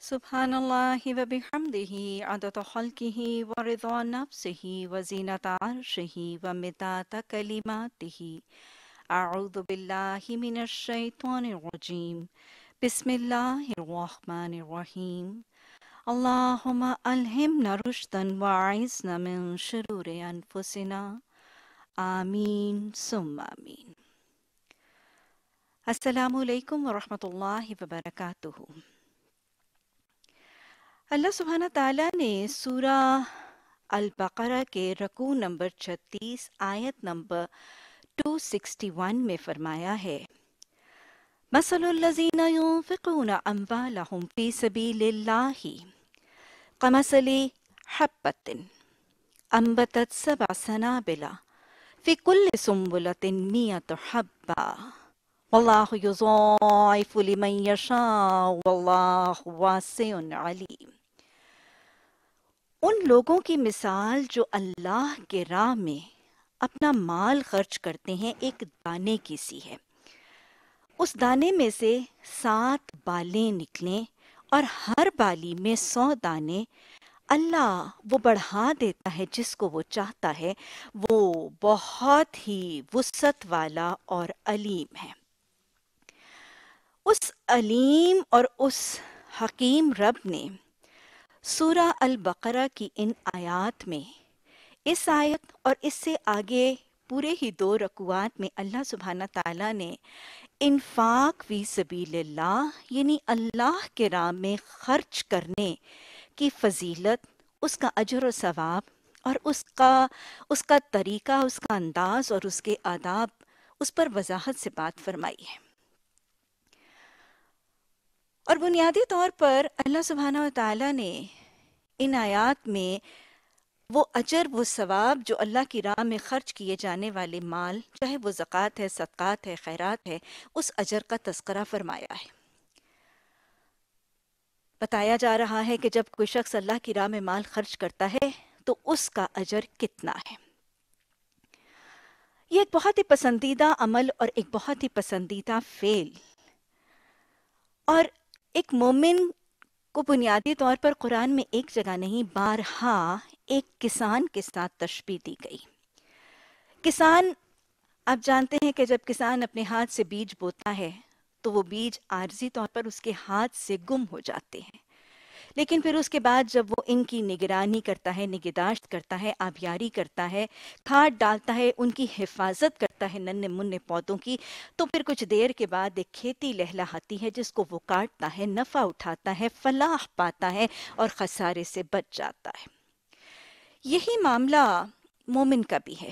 سبحان اللہ و بحمدہ عدد خلقہ و رضا نفسہ و زینت عرشہ و مداد کلماتہ اعوذ باللہ من الشیطان الرجیم بسم اللہ الرحمن الرحیم اللہم الہمنا رشدا واعصمنا من شرور انفسنا آمین ثم آمین۔ السلام علیکم ورحمۃ اللہ وبرکاتہ۔ اللہ سبحانہ تعالیٰ نے سورہ البقرہ کے رکوع نمبر 36 آیت نمبر 261 میں فرمایا ہے مثل الذین ينفقون اموالهم فی سبیل اللہ کمثل حبۃ انبتت سبع سنابل فی کل سنبلۃ مئۃ حبۃ واللہ یضاعف لمن یشاء واللہ واسع علیم۔ ان لوگوں کی مثال جو اللہ کے راہ میں اپنا مال خرچ کرتے ہیں ایک دانے کی سی ہے۔ اس دانے میں سے 7 بالیں نکلیں اور ہر بالی میں 100 دانے۔ اللہ وہ بڑھا دیتا ہے جس کو وہ چاہتا ہے، وہ بہت ہی وسعت والا اور علیم ہے۔ اس علیم اور اس حکیم رب نے سورہ البقرہ کی ان آیات میں، اس آیت اور اس سے آگے پورے ہی 2 رکوعات میں اللہ سبحانہ تعالیٰ نے انفاق فی سبیل اللہ یعنی اللہ کے راہ میں خرچ کرنے کی فضیلت، اس کا اجر و ثواب اور اس کا طریقہ، اس کا انداز اور اس کے آداب، اس پر وضاحت سے بات فرمائی ہے۔ اور بنیادی طور پر اللہ سبحانہ وتعالی نے ان آیات میں وہ اجر، وہ ثواب جو اللہ کی راہ میں خرچ کیے جانے والے مال، چاہے وہ زکوٰۃ ہے، صدقات ہے، خیرات ہے، اس اجر کا تذکرہ فرمایا ہے۔ بتایا جا رہا ہے کہ جب کوئی شخص اللہ کی راہ میں مال خرچ کرتا ہے تو اس کا اجر کتنا ہے۔ یہ ایک بہت ہی پسندیدہ عمل اور ایک بہت ہی پسندیدہ فعل، اور ایک مومن کو بنیادی طور پر قرآن میں ایک جگہ نہیں بارہا ایک کسان کے ساتھ تشبیہ دی گئی۔ کسان، آپ جانتے ہیں کہ جب کسان اپنے ہاتھ سے بیج بوتا ہے تو وہ بیج عارضی طور پر اس کے ہاتھ سے گم ہو جاتے ہیں، لیکن پھر اس کے بعد جب وہ ان کی نگرانی کرتا ہے، نگہداشت کرتا ہے، آبیاری کرتا ہے، کھاد ڈالتا ہے، ان کی حفاظت کرتا ہے ننھے منھے پودوں کی، تو پھر کچھ دیر کے بعد ایک کھیتی لہلہاتی ہے جس کو وہ کاٹتا ہے، نفع اٹھاتا ہے، فلاح پاتا ہے اور خسارے سے بچ جاتا ہے۔ یہی معاملہ مومن کا بھی ہے۔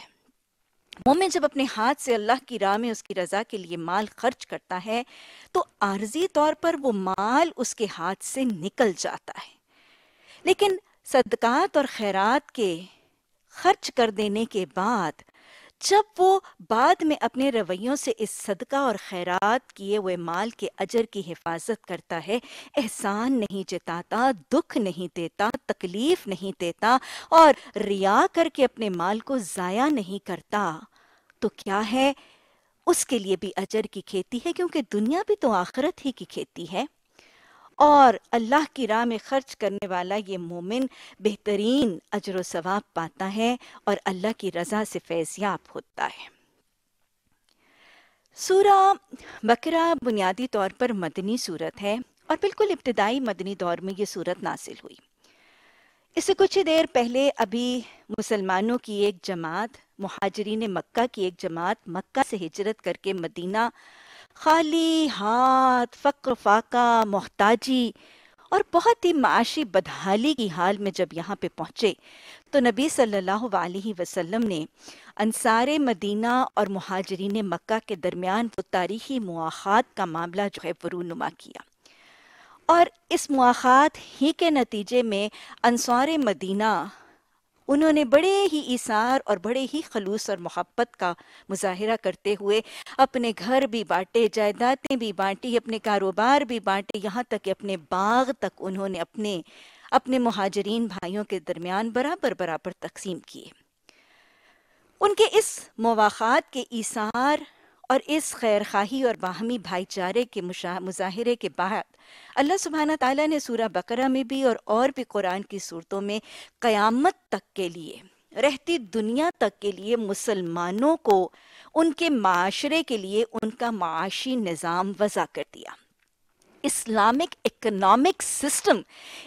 مومن جب اپنے ہاتھ سے اللہ کی راہ میں اس کی رضا کے لیے مال خرچ کرتا ہے تو عارضی طور پر وہ مال اس کے ہاتھ سے نکل جاتا ہے، لیکن صدقات اور خیرات کے خرچ کر دینے کے بعد جب وہ بعد میں اپنے رویوں سے اس صدقہ اور خیرات کیے ہوئے مال کے اجر کی حفاظت کرتا ہے، احسان نہیں جتاتا، دکھ نہیں دیتا، تکلیف نہیں دیتا اور ریا کر کے اپنے مال کو ضائع نہیں کرتا، تو کیا ہے، اس کے لیے بھی اجر کی کھیتی ہے، کیونکہ دنیا بھی تو آخرت ہی کی کھیتی ہے۔ اور اللہ کی راہ میں خرچ کرنے والا یہ مومن بہترین اجر و ثواب پاتا ہے اور اللہ کی رضا سے فیضیاب ہوتا ہے۔ سورہ بقرہ بنیادی طور پر مدنی سورت ہے اور بالکل ابتدائی مدنی دور میں یہ سورت نازل ہوئی۔ اس سے کچھ ہی دیر پہلے ابھی مسلمانوں کی ایک جماعت، مہاجرین مکہ کی ایک جماعت، مکہ سے ہجرت کر کے مدینہ خالی ہاتھ، فقر فاقہ، محتاجی اور بہت ہی معاشی بدحالی کی حال میں جب یہاں پہ پہنچے تو نبی صلی اللہ علیہ وسلم نے انصار مدینہ اور مہاجرین مکہ کے درمیان وہ تاریخی مواخات کا معاملہ جو ہے وہ رونما کیا، اور اس مواخات ہی کے نتیجے میں انصار مدینہ انہوں نے بڑے ہی ایثار اور بڑے ہی خلوص اور محبت کا مظاہرہ کرتے ہوئے اپنے گھر بھی بانٹے، جائیدادیں بھی بانٹی، اپنے کاروبار بھی بانٹے، یہاں تک کہ اپنے باغ تک انہوں نے اپنے مہاجرین بھائیوں کے درمیان برابر برابر تقسیم کیے۔ ان کے اس مواخات کے ایثار اور اس خیر خواہی اور باہمی بھائی چارے کے مظاہرے کے بعد اللہ سبحانہ تعالیٰ نے سورہ بقرہ میں بھی اور بھی قرآن کی صورتوں میں قیامت تک کے لیے، رہتی دنیا تک کے لیے مسلمانوں کو ان کے معاشرے کے لیے ان کا معاشی نظام وضع کر دیا۔ اسلامک اکنامک سسٹم،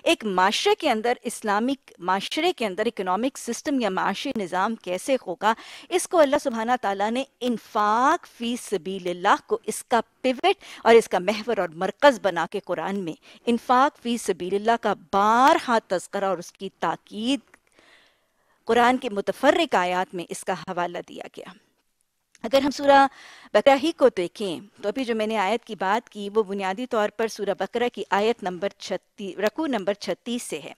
ایک معاشرے کے اندر، اسلامک معاشرے کے اندر اکنامک سسٹم یا معاشی نظام کیسے ہوگا، اس کو اللہ سبحانہ تعالیٰ نے انفاق فی سبیل اللہ کو اس کا پیوٹ اور اس کا محور اور مرکز بنا کے قرآن میں انفاق فی سبیل اللہ کا بارہا تذکرہ اور اس کی تاکید قرآن کے متفرق آیات میں اس کا حوالہ دیا گیا۔ اگر ہم سورہ بقرہ ہی کو دیکھیں تو ابھی جو میں نے آیت کی بات کی وہ بنیادی طور پر سورہ بقرہ کی آیت نمبر 36 رکوع نمبر 36 سے ہے،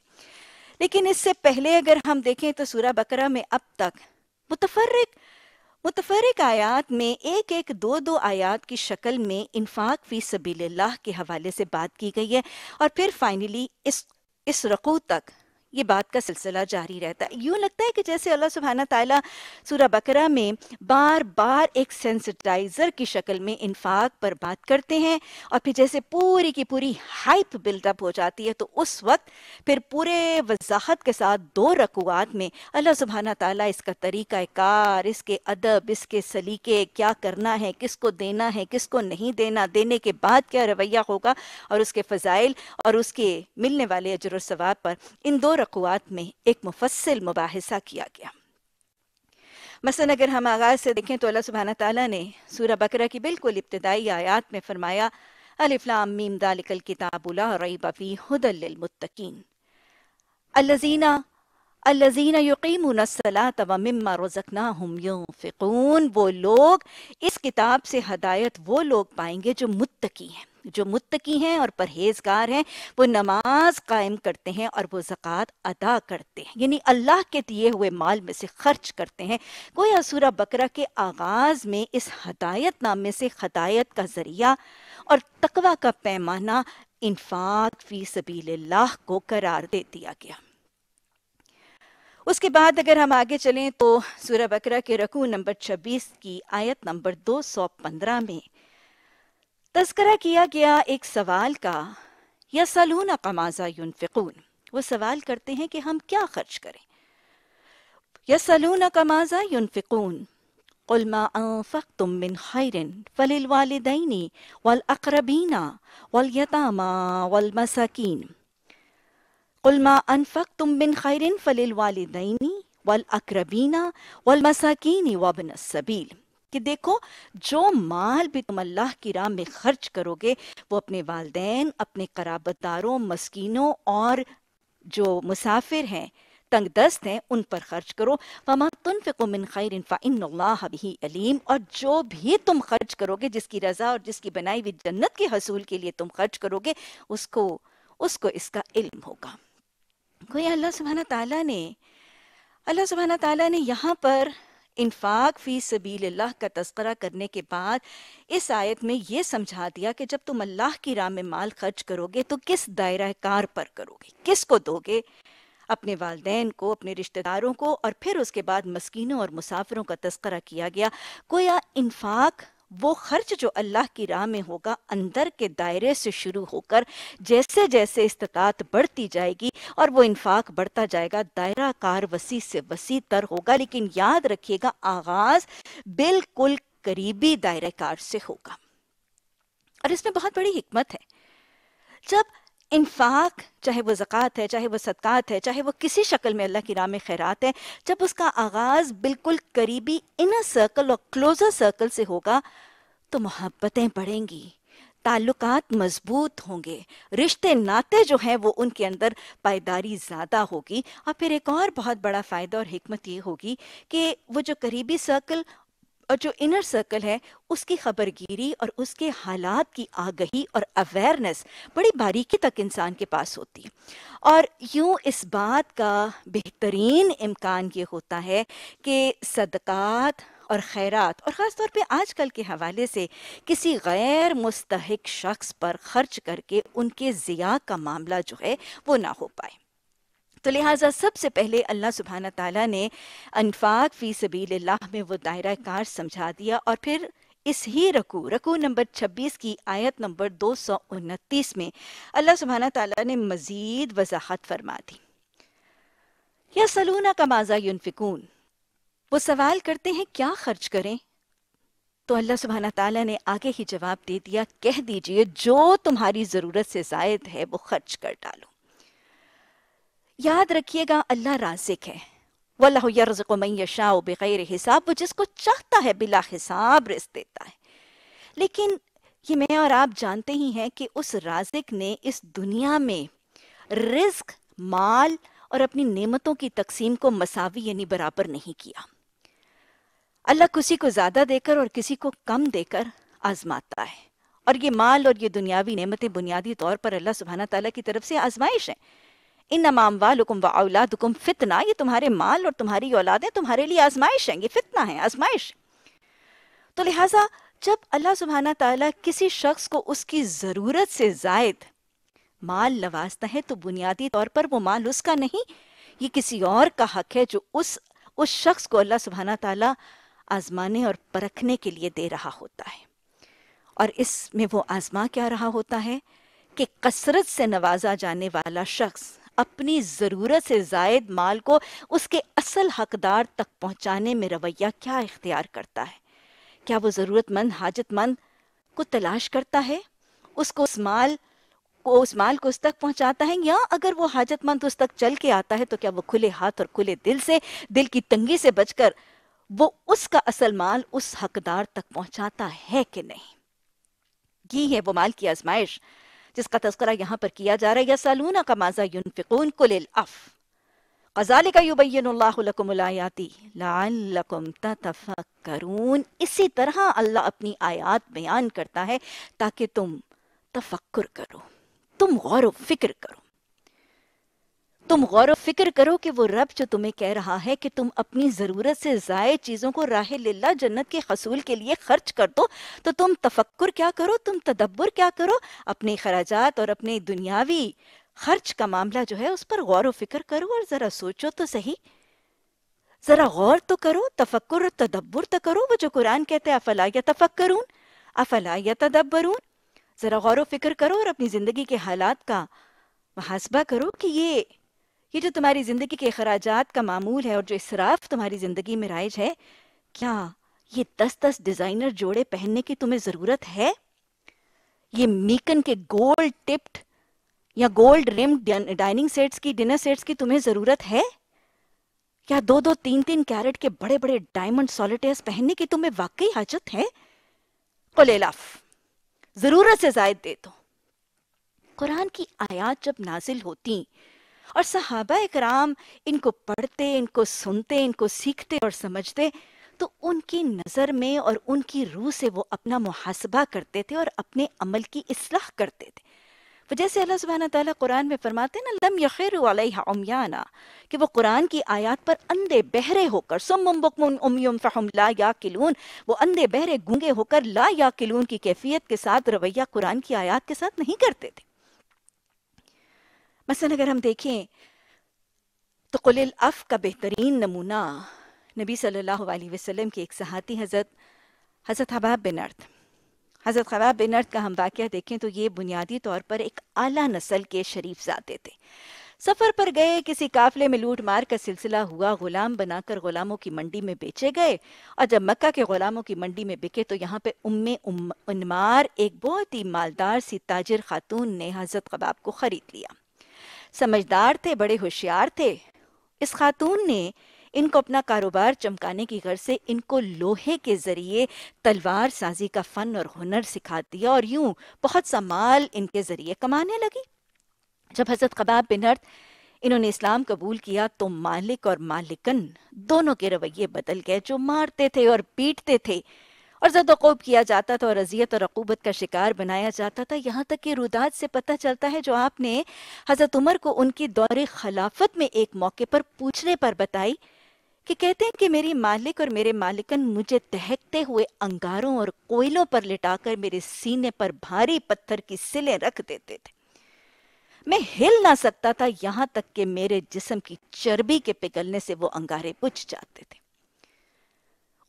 لیکن اس سے پہلے اگر ہم دیکھیں تو سورہ بقرہ میں اب تک متفرق آیات میں ایک دو آیات کی شکل میں انفاق فی سبیل اللہ کے حوالے سے بات کی گئی ہے، اور پھر فائنلی اس رکوع تک یہ بات کا سلسلہ جاری رہتا ہے۔ یوں لگتا ہے کہ جیسے اللہ سبحانہ تعالیٰ سورہ بقرہ میں بار بار ایک سینسٹائزر کی شکل میں انفاق پر بات کرتے ہیں، اور پھر جیسے پوری کی پوری ہائپ بلڈ اپ ہو جاتی ہے تو اس وقت پھر پورے وضاحت کے ساتھ 2 رکوعات میں اللہ سبحانہ تعالیٰ اس کا طریقہ کار، اس کے ادب، اس کے سلیقے، کیا کرنا ہے، کس کو دینا ہے، کس کو نہیں دینا، دینے کے بعد کیا رویہ ہوگا، اور اس کے فضائل اور اس کے ملنے والے اجر و ثواب پر ان 2 رکوعات میں ایک مفصل مباحثہ کیا گیا۔ مثلا اگر ہم آغاز سے دیکھیں تو اللہ سبحانہ تعالیٰ نے سورہ بقرہ کی بالکل ابتدائی آیات میں فرمایا الف لام میم ذالک الکتاب لا ریب فیہ ھدی للمتقین الذین یقیمون الصلاۃ ومما رزقناہم ینفقون۔ وہ لوگ، اس کتاب سے ہدایت وہ لوگ پائیں گے جو متقی ہیں اور پرہیزگار ہیں، وہ نماز قائم کرتے ہیں اور وہ زکوٰۃ ادا کرتے ہیں، یعنی اللہ کے دیے ہوئے مال میں سے خرچ کرتے ہیں۔ گویا سورہ بقرہ کے آغاز میں اس ہدایت نامے سے ہدایت کا ذریعہ اور تقویٰ کا پیمانہ انفاق فی سبیل اللہ کو قرار دے دیا گیا۔ اس کے بعد اگر ہم آگے چلیں تو سورہ بقرہ کے رکوع نمبر 26 کی آیت نمبر 215 میں تذکرہ کیا گیا ایک سوال کا، یسألونک ماذا ینفقون، وہ سوال کرتے ہیں کہ ہم کیا خرچ کریں۔ یسألونک ماذا ینفقون قل ما انفقتم من خیر فللوالدین والاقربین والیتامی والمساکین قل ما انفقتم من خیر فللوالدین والاقربین والمساکین وابن السبیل، کہ دیکھو جو مال بھی تم اللہ کی راہ میں خرچ کرو گے وہ اپنے والدین، اپنے قرابت داروں، مسکینوں اور جو مسافر ہیں، تنگ دست ہیں، ان پر خرچ کرو۔ وَمَا تُنْفِقُوا مِنْ خَيْرٍ فَإِنَّ اللَّهَ بِهِ عَلِيمٌ، اور جو بھی تم خرچ کرو گے، جس کی رضا اور جس کی بنائی ہوئی جنت کے حصول کے لیے تم خرچ کرو گے، اس کو اس کا علم ہوگا۔ گویا اللہ سبحانہ تعالیٰ نے یہاں پر انفاق فی سبیل اللہ کا تذکرہ کرنے کے بعد اس آیت میں یہ سمجھا دیا کہ جب تم اللہ کی راہ میں مال خرچ کرو گے تو کس دائرہ کار پر کرو گے، کس کو دو گے، اپنے والدین کو، اپنے رشتہ داروں کو، اور پھر اس کے بعد مسکینوں اور مسافروں کا تذکرہ کیا گیا۔ گویا انفاق وہ خرچ جو اللہ کی راہ میں ہوگا اندر کے دائرے سے شروع ہو کر جیسے جیسے استطاعت بڑھتی جائے گی اور وہ انفاق بڑھتا جائے گا، دائرہ کار وسیع سے وسیع تر ہوگا، لیکن یاد رکھیے گا آغاز بالکل قریبی دائرہ کار سے ہوگا۔ اور اس میں بہت بڑی حکمت ہے، جب انفاق، چاہے وہ زکوٰۃ ہے، چاہے وہ صدقات ہے، چاہے وہ کسی شکل میں اللہ کی راہ میں خیرات ہے، جب اس کا آغاز بالکل قریبی انر سرکل اور کلوزر سرکل سے ہوگا تو محبتیں بڑھیں گی، تعلقات مضبوط ہوں گے، رشتے ناتے جو ہیں وہ ان کے اندر پائیداری زیادہ ہوگی۔ اور پھر ایک اور بہت بڑا فائدہ اور حکمت یہ ہوگی کہ وہ جو قریبی سرکل اور جو انر سرکل ہے اس کی خبرگیری اور اس کے حالات کی آگہی اور اویئرنس بڑی باریکی تک انسان کے پاس ہوتی ہے، اور یوں اس بات کا بہترین امکان یہ ہوتا ہے کہ صدقات اور خیرات، اور خاص طور پہ آج کل کے حوالے سے کسی غیر مستحق شخص پر خرچ کر کے ان کے ضیاع کا معاملہ جو ہے وہ نہ ہو پائے۔ تو لہٰذا سب سے پہلے اللہ سبحانہ تعالیٰ نے انفاق فی سبیل اللہ میں وہ دائرہ کار سمجھا دیا، اور پھر اس ہی رکوع نمبر 26 کی آیت نمبر 229 میں اللہ سبحانہ تعالیٰ نے مزید وضاحت فرما دی۔ یسألونک ماذا ینفقون، وہ سوال کرتے ہیں کیا خرچ کریں؟ تو اللہ سبحانہ تعالیٰ نے آگے ہی جواب دے دیا، کہہ دیجئے جو تمہاری ضرورت سے زائد ہے وہ خرچ کر ڈالو۔ یاد رکھیے گا اللہ رازق ہے، وَاللَّهُ يَرْزُقُ مَن يَشَاءُ بِغَيْرِ حساب، وہ جس کو چاہتا ہے بلا حساب رزق دیتا ہے۔ لیکن یہ میں اور آپ جانتے ہی ہیں کہ اس رازق نے اس دنیا میں رزق، مال اور اپنی نعمتوں کی تقسیم کو مساوی یعنی برابر نہیں کیا۔ اللہ کسی کو زیادہ دے کر اور کسی کو کم دے کر آزماتا ہے، اور یہ مال اور یہ دنیاوی نعمتیں بنیادی طور پر اللہ سبحانہ تعالیٰ کی طرف سے آزمائش ہیں۔ انما اموالکم واولادکم فتنہ، یہ تمہارے مال اور تمہاری اولادیں تمہارے لیے آزمائش ہیں، یہ فتنہ ہے، آزمائش۔ تو لہٰذا جب اللہ سبحانہ تعالیٰ کسی شخص کو اس کی ضرورت سے زائد مال نوازتا ہے تو بنیادی طور پر وہ مال اس کا نہیں، یہ کسی اور کا حق ہے جو اس شخص کو اللہ سبحانہ تعالیٰ آزمانے اور پرکھنے کے لیے دے رہا ہوتا ہے۔ اور اس میں وہ آزما کیا رہا ہوتا ہے کہ کثرت سے نوازا جانے والا شخص اپنی ضرورت سے زائد مال کو اس کے اصل حقدار تک پہنچانے میں رویہ کیا اختیار کرتا ہے۔ کیا وہ ضرورت مند، حاجت مند کو تلاش کرتا ہے، اس مال کو اس تک پہنچاتا ہے، یا اگر وہ حاجت مند اس تک چل کے آتا ہے تو کیا وہ کھلے ہاتھ اور کھلے دل سے، دل کی تنگی سے بچ کر وہ اس کا اصل مال اس حقدار تک پہنچاتا ہے کہ نہیں؟ یہ ہے وہ مال کی آزمائش جس کا تذکرہ یہاں پر کیا جا رہا ہے۔ یسألونک ماذا ینفقون قل العفو کذالک یبین اللہ لکم الآیات لعلکم تتفکرون۔ اسی طرح اللہ اپنی آیات بیان کرتا ہے تاکہ تم تفکر کرو، تم غور و فکر کرو، تم غور و فکر کرو کہ وہ رب جو تمہیں کہہ رہا ہے کہ تم اپنی ضرورت سے زائد چیزوں کو راہ للہ جنت کے حصول کے لیے خرچ کر دو، تو تم تفکر کیا کرو، تم تدبر کیا کرو، اپنے خراجات اور اپنے دنیاوی خرچ کا معاملہ جو ہے اس پر غور و فکر کرو اور ذرا سوچو تو صحیح، ذرا غور تو کرو، تفکر اور تدبر تو کرو۔ وہ جو قرآن کہتے ہیں افلا یتفکرون افلا یتدبرون، ذرا غور و فکر کرو اور اپنی زندگی کے حالات کا محاسبہ کرو کہ یہ جو تمہاری زندگی کے اخراجات کا معمول ہے اور جو اسراف تمہاری زندگی میں رائج ہے، کیا یہ 10 ڈیزائنر جوڑے پہننے کی تمہیں ضرورت ہے؟ یہ میکن کے گولڈ ٹپڈ یا گولڈ ریمڈ ڈائننگ سیٹس کی، ڈنر سیٹس کی تمہیں ضرورت ہے؟ یا 2-3 کیرٹ کے بڑے بڑے ڈائمنڈ سولیٹیئرز پہننے کی تمہیں واقعی حاجت ہے؟ قل العفو، ضرورت سے زائد دے دو۔ قرآن کی آیات جب نازل ہوتی اور صحابہ اکرام ان کو پڑھتے، ان کو سنتے، ان کو سیکھتے اور سمجھتے، تو ان کی نظر میں اور ان کی روح سے وہ اپنا محاسبہ کرتے تھے اور اپنے عمل کی اصلاح کرتے تھے۔ وہ جیسے اللہ سبحانہ تعالیٰ قرآن میں فرماتے ہیں نا، لم یخروا علیہ عمیانا، کہ وہ قرآن کی آیات پر اندھے بہرے ہو کر، صم بکم عمی فہم لا یعقلون، وہ اندھے بہرے گونگے ہو کر لا یعقلون کی کیفیت کے ساتھ رویہ قرآن کی آیات کے ساتھ نہیں کرتے تھے۔ مثلا اگر ہم دیکھیں تو قل العفو کا بہترین نمونہ نبی صلی اللہ علیہ وسلم کے ایک صحابی حضرت خباب بن ارت۔ حضرت خباب بن ارت کا ہم واقعہ دیکھیں تو یہ بنیادی طور پر ایک اعلیٰ نسل کے شریف ذاتے تھے۔ سفر پر گئے، کسی قافلے میں لوٹ مار کا سلسلہ ہوا، غلام بنا کر غلاموں کی منڈی میں بیچے گئے، اور جب مکہ کے غلاموں کی منڈی میں بکے تو یہاں پہ انمار ایک بہت ہی مالدار سی تاجر خاتون نے حضرت خباب کو خرید لیا۔ سمجھدار تھے، بڑے ہوشیار تھے۔ اس خاتون نے ان کو اپنا کاروبار چمکانے کی غرض سے ان کو لوہے کے ذریعے تلوار سازی کا فن اور ہنر سکھا دیا، اور یوں بہت سا مال ان کے ذریعے کمانے لگی۔ جب حضرت خباب بن ارت انہوں نے اسلام قبول کیا تو مالک اور مالکن دونوں کے رویے بدل گئے، جو مارتے تھے اور پیٹتے تھے اور زد و خوب کیا جاتا تھا اور اذیت اور عقوبت کا شکار بنایا جاتا تھا، یہاں تک کہ رودات سے پتہ چلتا ہے جو آپ نے حضرت عمر کو ان کی دور خلافت میں ایک موقع پر پوچھنے پر بتائی، کہ کہتے ہیں کہ میری مالک اور میرے مالکن مجھے دہکتے ہوئے انگاروں اور کوئلوں پر لٹا کر میرے سینے پر بھاری پتھر کی سلیں رکھ دیتے تھے، میں ہل نہ سکتا تھا، یہاں تک کہ میرے جسم کی چربی کے پگھلنے سے وہ انگارے بجھ جاتے تھے۔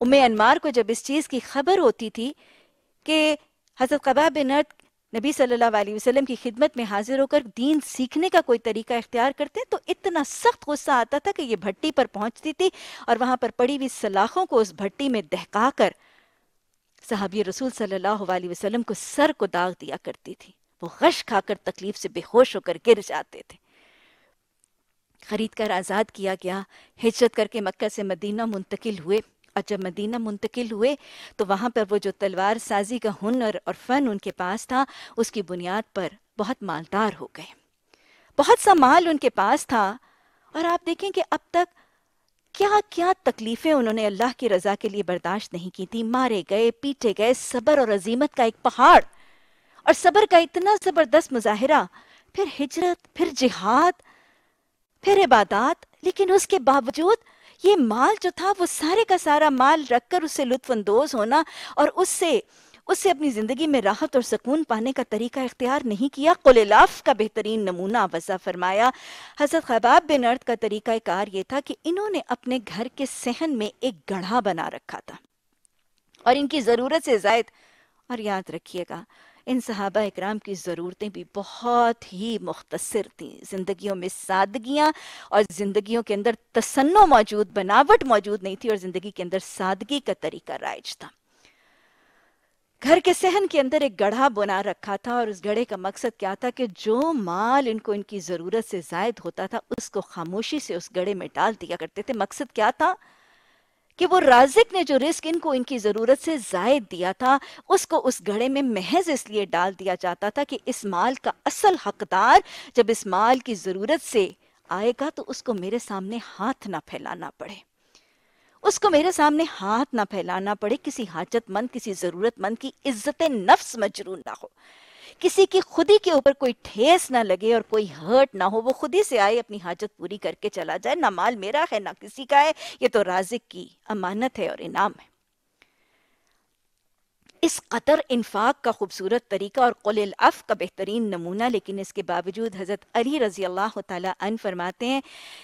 ام انمار کو جب اس چیز کی خبر ہوتی تھی کہ حضرت خباب بن ارت نبی صلی اللہ علیہ وسلم کی خدمت میں حاضر ہو کر دین سیکھنے کا کوئی طریقہ اختیار کرتے ہیں، تو اتنا سخت غصہ آتا تھا کہ یہ بھٹی پر پہنچتی تھی اور وہاں پر پڑی ہوئی سلاخوں کو اس بھٹی میں دہکا کر صحابی رسول صلی اللہ علیہ وسلم کو سر کو داغ دیا کرتی تھی۔ وہ غش کھا کر تکلیف سے بے ہوش ہو کر گر جاتے تھے۔ خرید کر آزاد کیا گیا، ہجرت کر کے مکہ سے مدینہ منتقل ہوئے، اور جب مدینہ منتقل ہوئے تو وہاں پر وہ جو تلوار سازی کا ہنر اور فن ان کے پاس تھا، اس کی بنیاد پر بہت مالدار ہو گئے، بہت سا مال ان کے پاس تھا۔ اور آپ دیکھیں کہ اب تک کیا کیا تکلیفیں انہوں نے اللہ کی رضا کے لیے برداشت نہیں کی تھی، مارے گئے، پیٹے گئے، صبر اور عزیمت کا ایک پہاڑ، اور صبر کا اتنا زبردست مظاہرہ، پھر ہجرت، پھر جہاد، پھر عبادات، لیکن اس کے باوجود یہ مال جو تھا وہ سارے کا سارا مال رکھ کر اس سے لطف اندوز ہونا اور اس سے اپنی زندگی میں راحت اور سکون پانے کا طریقہ اختیار نہیں کیا۔ قول الاف کا بہترین نمونہ وضع فرمایا۔ حضرت خباب بن ارت کا طریقہ کار یہ تھا کہ انہوں نے اپنے گھر کے صحن میں ایک گڑھا بنا رکھا تھا، اور ان کی ضرورت سے زائد، اور یاد رکھیے گا ان صحابہ اکرام کی ضرورتیں بھی بہت ہی مختصر تھیں، زندگیوں میں سادگیاں اور زندگیوں کے اندر تصنع موجود، بناوٹ موجود نہیں تھی، اور زندگی کے اندر سادگی کا طریقہ رائج تھا۔ گھر کے صحن کے اندر ایک گڑھا بنا رکھا تھا، اور اس گڑھے کا مقصد کیا تھا کہ جو مال ان کو ان کی ضرورت سے زائد ہوتا تھا اس کو خاموشی سے اس گڑھے میں ڈال دیا کرتے تھے۔ مقصد کیا تھا کہ وہ رازق نے جو رزق ان کو ان کی ضرورت سے زائد دیا تھا اس کو اس گھڑے میں محض اس لیے ڈال دیا جاتا تھا کہ اس مال کا اصل حقدار جب اس مال کی ضرورت سے آئے گا تو اس کو میرے سامنے ہاتھ نہ پھیلانا پڑے، اس کو میرے سامنے ہاتھ نہ پھیلانا پڑے، کسی حاجت مند، کسی ضرورت مند کی عزت نفس مجروح نہ ہو، کسی کی خودی کے اوپر کوئی ٹھیس نہ لگے اور کوئی ہرٹ نہ ہو، وہ خودی سے آئے اپنی حاجت پوری کر کے چلا جائے، نہ مال میرا ہے نہ کسی کا ہے، یہ تو رازق کی امانت ہے اور انعام ہے۔ اس قدر انفاق کا خوبصورت طریقہ اور قول العفو کا بہترین نمونہ، لیکن اس کے باوجود حضرت علی رضی اللہ تعالیٰ عنہ فرماتے ہیں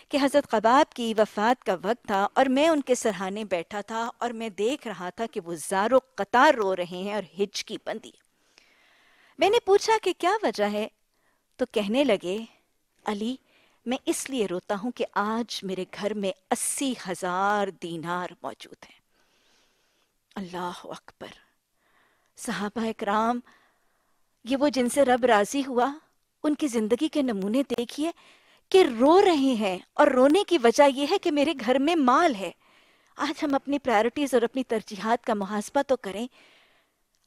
کہ حضرت خباب کی وفات کا وقت تھا اور میں ان کے سرہانے بیٹھا تھا اور میں دیکھ رہا تھا کہ وہ زار و قطار رو رہے ہیں اور ہج کی بندی۔ میں نے پوچھا کہ کیا وجہ ہے؟ تو کہنے لگے، علی، میں اس لیے روتا ہوں کہ آج میرے گھر میں 80,000 دینار موجود ہیں۔ اللہ اکبر! صحابہ اکرام، یہ وہ جن سے رب راضی ہوا، ان کی زندگی کے نمونے دیکھیے کہ رو رہے ہیں، اور رونے کی وجہ یہ ہے کہ میرے گھر میں مال ہے۔ آج ہم اپنی پرائرٹیز اور اپنی ترجیحات کا محاسبہ تو کریں۔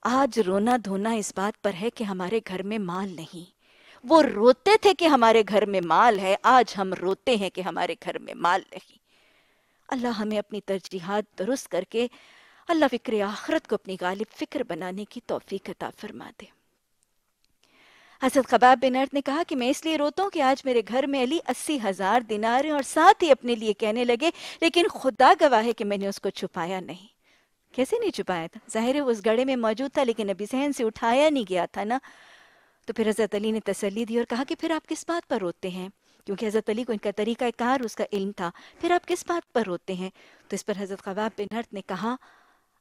آج رونا دھونا اس بات پر ہے کہ ہمارے گھر میں مال نہیں۔ وہ روتے تھے کہ ہمارے گھر میں مال ہے، آج ہم روتے ہیں کہ ہمارے گھر میں مال نہیں۔ اللہ ہمیں اپنی ترجیحات درست کر کے اللہ فکر آخرت کو اپنی غالب فکر بنانے کی توفیق عطا فرما دے۔ حضرت خباب بن ارت نے کہا کہ میں اس لیے روتا ہوں کہ آج میرے گھر میں علی 80,000 دینار ہیں، اور ساتھ ہی اپنے لیے کہنے لگے، لیکن خدا گواہ ہے کہ میں نے اس کو چھپایا نہیں۔ کیسے نہیں چھپایا تھا؟ ظاہر ہے اس گڑھے میں موجود تھا، لیکن ابھی ذہن سے اٹھایا نہیں گیا تھا نا۔ تو پھر حضرت علی نے تسلی دی اور کہا کہ پھر آپ کس بات پر روتے ہیں؟ کیونکہ حضرت علی کو ان کا طریقہ کار، اس کا علم تھا۔ پھر آپ کس بات پر روتے ہیں؟ تو اس پر حضرت خباب بن ارت نے کہا،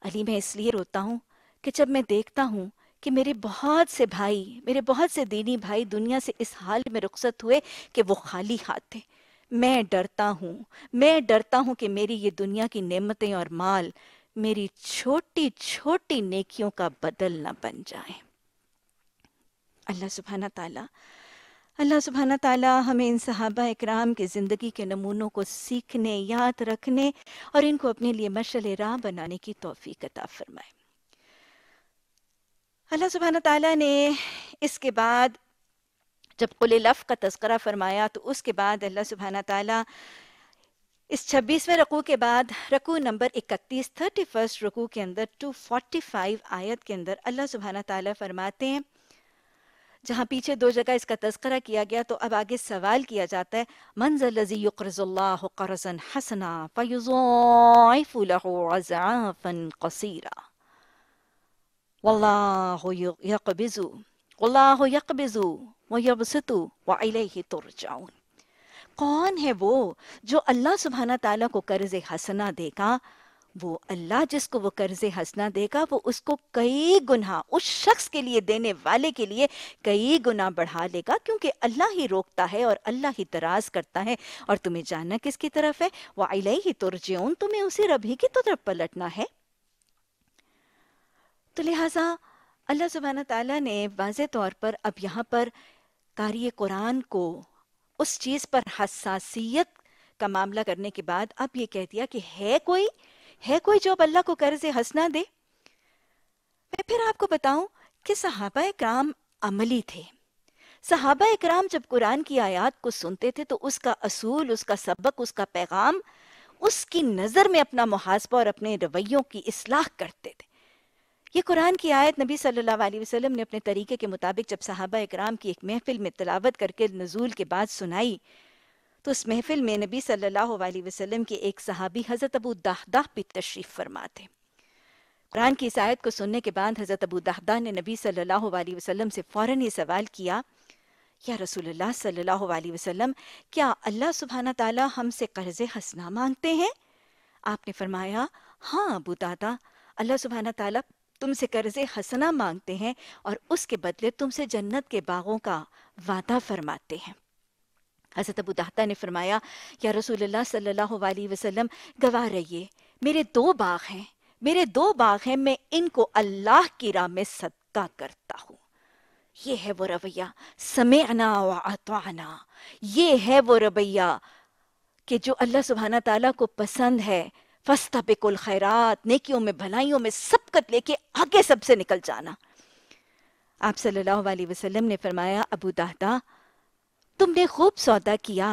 علی، میں اس لیے روتا ہوں کہ جب میں دیکھتا ہوں کہ میرے بہت سے بھائی، میرے بہت سے دینی بھائی دنیا سے اس حال میں رخصت ہوئے کہ وہ خالی ہاتھ تھے، میں ڈرتا ہوں کہ میری یہ دنیا کی نعمتیں اور مال میری چھوٹی چھوٹی نیکیوں کا بدل نہ بن جائیں۔ اللہ سبحانہ تعالیٰ ہمیں ان صحابہ اکرام کے زندگی کے نمونوں کو سیکھنے، یاد رکھنے اور ان کو اپنے لیے مشعل راہ بنانے کی توفیق عطا فرمائے۔ اللہ سبحانہ تعالیٰ نے اس کے بعد جب قول العفو کا تذکرہ فرمایا تو اس کے بعد اللہ سبحانہ تعالیٰ اس 26ویں رکوع کے بعد رکوع نمبر 31 31 رکوع کے اندر 245 آیت کے اندر اللہ سبحانہ تعالیٰ فرماتے ہیں، جہاں پیچھے 2 جگہ اس کا تذکرہ کیا گیا تو اب آگے سوال کیا جاتا ہے، من ذا الذی یقرض اللہ قرضا حسنا فیضاعف له اضعافا قصیرا واللہ یقبض ویبسط والیہ ترجعون۔ کون ہے وہ جو اللہ سبحانہ تعالیٰ کو قرض حسنہ دے گا، وہ اللہ جس کو وہ قرض حسنہ دے گا وہ اس کو کئی گناہ، اس شخص کے لیے دینے والے کے لیے کئی گناہ بڑھا لے گا، کیونکہ اللہ ہی روکتا ہے اور اللہ ہی دراز کرتا ہے، اور تمہیں جاننا کس کی طرف ہے؟ وَإِلَيْهِ تُرْجَعُونَ، تمہیں اسی رب ہی کی طرف پلٹنا ہے۔ تو لہٰذا اللہ سبحانہ تعالیٰ نے واضح طور پر اب یہاں پر قاری قرآن کو اس چیز پر حساسیت کا معاملہ کرنے کے بعد اب یہ کہہ دیا کہ ہے کوئی جو اب اللہ کو قرض حسنہ دے؟ میں پھر آپ کو بتاؤں کہ صحابہ اکرام عملی تھے۔ صحابہ اکرام جب قرآن کی آیات کو سنتے تھے تو اس کا اصول، اس کا سبق، اس کا پیغام، اس کی نظر میں اپنا محاسبہ اور اپنے رویوں کی اصلاح کرتے تھے۔ یہ قرآن کی آیت نبی صلی اللہ علیہ وسلم نے اپنے طریقے کے مطابق جب صحابہ اکرام کی ایک محفل میں تلاوت کر کے نزول کے بعد سنائی تو اس محفل میں نبی صلی اللہ علیہ وسلم کے ایک صحابی حضرت ابو دحداح بھی تشریف فرما تھے۔ قرآن کی اس آیت کو سننے کے بعد حضرت ابو دحداح نے نبی صلی اللہ علیہ وسلم سے فوراً یہ سوال کیا، یا رسول اللہ صلی اللہ علیہ وسلم، کیا اللہ سبحانہ تعالیٰ ہم سے قرض حسنہ مانگتے ہیں؟ آپ نے فرمایا، ہاں ابو دحداح، اللہ سبحانہ تعالیٰ تم سے قرض حسنہ مانگتے ہیں اور اس کے بدلے تم سے جنت کے باغوں کا وعدہ فرماتے ہیں۔ حضرت ابو دحداح نے فرمایا، یا رسول اللہ صلی اللہ علیہ وسلم، گواہ رہیے، میرے دو باغ ہیں، میں ان کو اللہ کی راہ میں صدقہ کرتا ہوں۔ یہ ہے وہ رویہ سمعنا واطعنا، یہ ہے وہ رویہ کہ جو اللہ سبحانہ تعالیٰ کو پسند ہے۔ فاستبقوا الخیرات، نیکیوں میں بھلائیوں میں سبقت لے کے آگے سب سے نکل جانا۔ آپ صلی اللہ علیہ وسلم نے فرمایا، ابو دحداح تم نے خوب سودا کیا،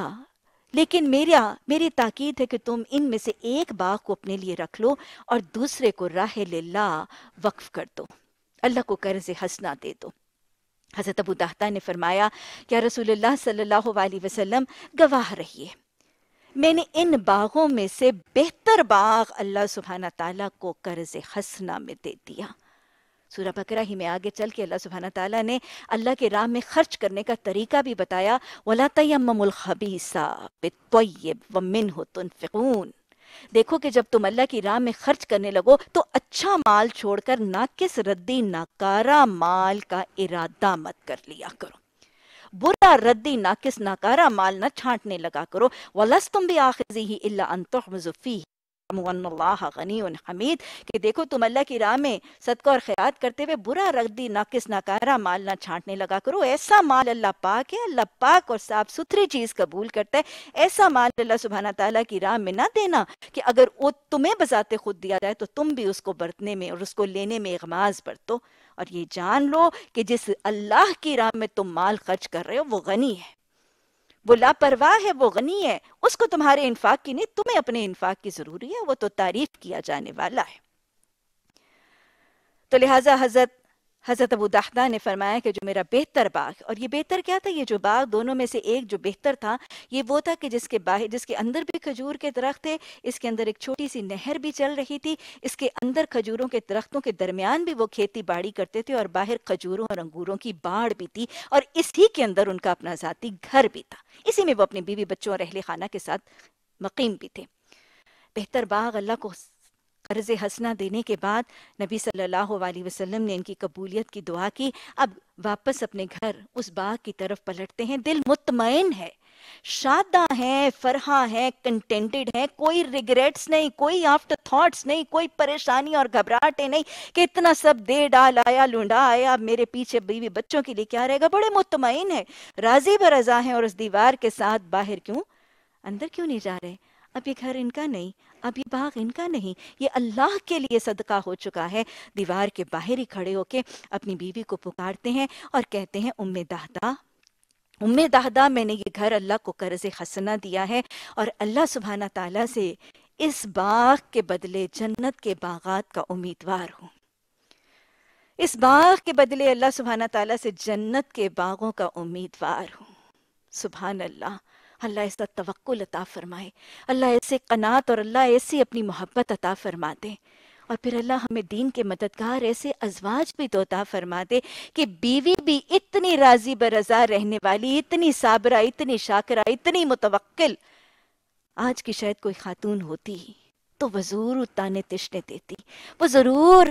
لیکن میری تاکید ہے کہ تم ان میں سے ایک باغ کو اپنے لیے رکھ لو اور دوسرے کو راہ للہ وقف کر دو، اللہ کو قرض حسنہ دے دو۔ حضرت ابو دحداح نے فرمایا، یا رسول اللہ صلی اللہ علیہ وسلم، گواہ رہیے، میں نے ان باغوں میں سے بہتر باغ اللہ سبحانہ تعالیٰ کو قرض حسنہ میں دے دیا۔ سورہ بقرہ ہی میں آگے چل کے اللہ سبحانہ تعالیٰ نے اللہ کے راہ میں خرچ کرنے کا طریقہ بھی بتایا، وَلَا تَيَمَّمُوا الْخَبِيثَ بِالطَّيِّبِ وَمِنْهُ تُنْفِقُونَ۔ دیکھو کہ جب تم اللہ کی راہ میں خرچ کرنے لگو تو اچھا مال چھوڑ کر ناقص ردی ناکارہ مال کا ارادہ مت کر لیا کرو، برا ردی ناقص ناکارہ مال نہ چھانٹنے لگا کرو۔ وَلَسْتُمْ بِآخِذِهِ إِلَّا أَن تُحْمِزُوا فِيهِ وَأَنَّ اللَّهَ غَنِيٌّ حَمِيدٌ، کہ دیکھو تم اللہ کی راہ میں صدقہ اور خیرات کرتے ہوئے برا ردی ناقص ناکارہ مال نہ چھانٹنے لگا کرو۔ ایسا مال اللہ پاک ہے، اللہ پاک اور صاف ستھری چیز قبول کرتا ہے۔ ایسا مال اللہ سبحانہ تعالیٰ کی راہ میں نہ دینا کہ اگر وہ تمہیں بذات خود دیا جائے تو تم بھی اس کو برتنے میں اور اس کو لینے میں اغماض برتو، اور یہ جان لو کہ جس اللہ کی راہ میں تم مال خرچ کر رہے ہو وہ غنی ہے، وہ لاپرواہ ہے، وہ غنی ہے، اس کو تمہارے انفاق کی نہیں، تمہیں اپنے انفاق کی ضروری ہے، وہ تو تعریف کیا جانے والا ہے۔ تو لہٰذا حضرت ابو دحداح نے فرمایا کہ جو میرا بہتر باغ، اور یہ بہتر کیا تھا؟ یہ جو باغ دونوں میں سے ایک جو بہتر تھا یہ وہ تھا کہ جس کے اندر بھی کھجور کے درخت تھے، اس کے اندر ایک چھوٹی سی نہر بھی چل رہی تھی، اس کے اندر کھجوروں کے درختوں کے درمیان بھی وہ کھیتی باڑی کرتے تھے، اور باہر کھجوروں اور انگوروں کی باڑ بھی تھی، اور اسی کے اندر ان کا اپنا ذاتی گھر بھی تھا، اسی میں وہ اپنے بیوی بچوں اور اہل خانہ کے ساتھ مقیم بھی تھے۔ بہتر باغ اللہ کو قرض حسنہ دینے کے بعد نبی صلی اللہ علیہ وسلم نے ان کی قبولیت کی دعا کی۔ اب واپس اپنے گھر اس باغ کی طرف پلٹتے ہیں، دل مطمئن ہے، شاداں ہیں، فرحاں ہیں، کنٹینٹڈ ہیں، کوئی ریگریٹس نہیں، کوئی آفٹر تھاٹس نہیں، کوئی پریشانی اور گھبراہٹیں نہیں کہ اتنا سب دے ڈال آیا، لونڈا آیا، اب میرے پیچھے بیوی بچوں کے لیے کیا رہے گا۔ بڑے مطمئن ہیں، راضی برضا ہیں، اور اس دیوار کے ساتھ باہر اندر کیوں نہیں جا رہے؟ اب یہ گھر ان کا نہیں، اب یہ باغ ان کا نہیں، یہ اللہ کے لیے صدقہ ہو چکا ہے۔ دیوار کے باہر ہی کھڑے ہو کے اپنی بیوی کو پکارتے ہیں اور کہتے ہیں، ام دحداح، میں نے یہ گھر اللہ کو قرض حسنہ دیا ہے، اور اللہ سبحانہ تعالیٰ سے اس باغ کے بدلے جنت کے باغات کا امیدوار ہوں۔ اس باغ کے بدلے اللہ سبحانہ تعالیٰ سے جنت کے باغوں کا امیدوار ہوں۔ سبحان اللہ، اللہ ایسا توکل عطا فرمائے، اللہ ایسے قناعت اور اللہ ایسی اپنی محبت عطا فرما دے، اور پھر اللہ ہمیں دین کے مددگار ایسے ازواج بھی تو عطا فرما دے کہ بیوی بھی اتنی راضی برضا رہنے والی، اتنی صابرہ، اتنی شاکرہ، اتنی متوکل آج کی شاید کوئی خاتون ہوتی ہی تو وہ ضرور تانے تشنے دیتی، وہ ضرور